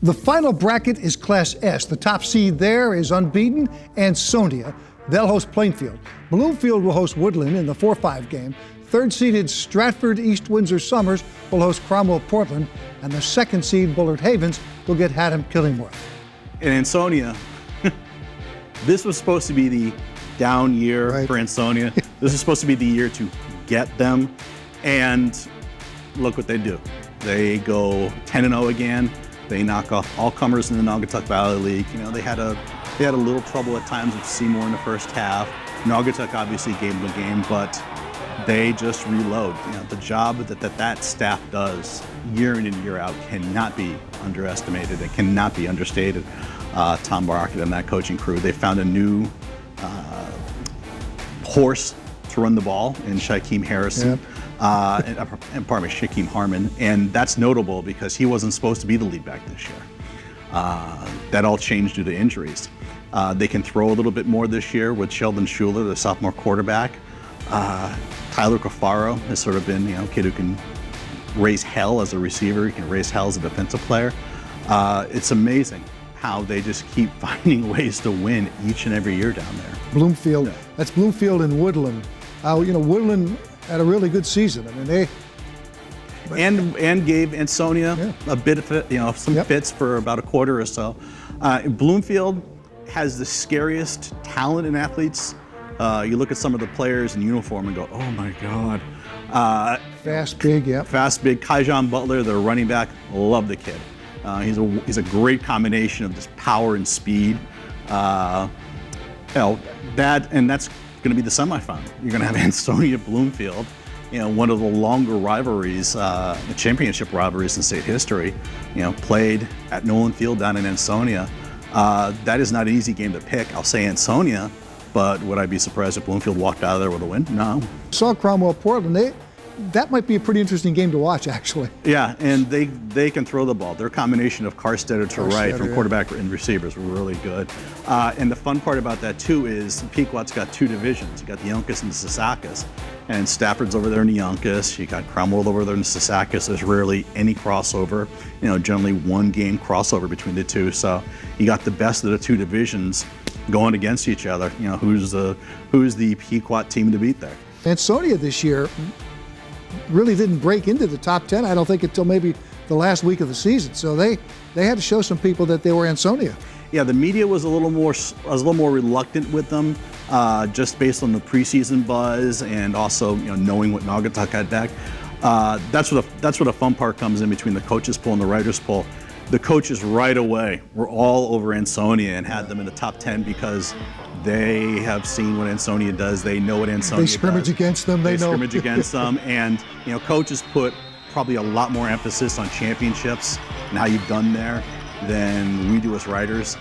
The final bracket is Class S. The top seed there is unbeaten Ansonia. They'll host Plainfield. Bloomfield will host Woodland in the 4-5 game. Third-seeded Stratford East Windsor Summers will host Cromwell Portland, and the second seed Bullard Havens will get Haddam Killingworth. In Ansonia, this was supposed to be the down year for Ansonia. This is supposed to be the year to get them, and look what they do. They go 10-0 again. They knock off all comers in the Naugatuck Valley League. You know, they had a little trouble at times with Seymour in the first half. Naugatuck obviously gave them a game, but they just reload. You know, the job that staff does year in and year out cannot be underestimated. It cannot be understated. Tom Baraka and that coaching crew, they found a new horse to run the ball in Shaquem Harrison. Yep. And pardon me, Shaquem Harmon, and that's notable because he wasn't supposed to be the lead back this year. That all changed due to injuries. They can throw a little bit more this year with Sheldon Schuler, the sophomore quarterback. Tyler Cafaro has sort of been, you know, a kid who can raise hell as a receiver. He can raise hell as a defensive player. It's amazing how they just keep finding ways to win each and every year down there. Bloomfield, yeah. That's Bloomfield and Woodland. You know, Woodland had a really good season. I mean, and gave Ansonia a bit of it, you know, some fits for about a quarter or so. Bloomfield has the scariest talent in athletes. You look at some of the players in uniform and go, oh my God. Fast, big, Fast, big. Kaijon Butler, their running back, love the kid. He's a great combination of just power and speed. You know, that's going to be the semifinal. You're going to have Ansonia Bloomfield, you know, one of the longer rivalries, the championship rivalries in state history, you know, played at Nolan Field down in Ansonia. That is not an easy game to pick. I'll say Ansonia, but would I be surprised if Bloomfield walked out of there with a win? No. Saw Cromwell Portland. That might be a pretty interesting game to watch, actually. Yeah, and they can throw the ball. Their combination of Carstetter to right from quarterback and receivers were really good. And the fun part about that, too, is Pequot's got two divisions. You got the Uncas and the Sassacus. And Stafford's over there in the Uncas. You got Cromwell over there in the Sassacus. There's rarely any crossover. You know, generally one game crossover between the two. So you got the best of the two divisions going against each other. You know, who's the Pequot team to beat there? Ansonia this year really didn't break into the top 10, I don't think, until maybe the last week of the season. So they had to show some people that they were Ansonia. Yeah, the media was a little more reluctant with them, just based on the preseason buzz and also, you know, knowing what Naugatuck had back. That's where the fun part comes in between the coaches poll and the writers poll. The coaches right away were all over Ansonia and had them in the top 10 because they have seen what Ansonia does. They know what Ansonia does. They scrimmage against them. They know. Scrimmage against them. And, you know, coaches put probably a lot more emphasis on championships and how you've done there than we do as writers.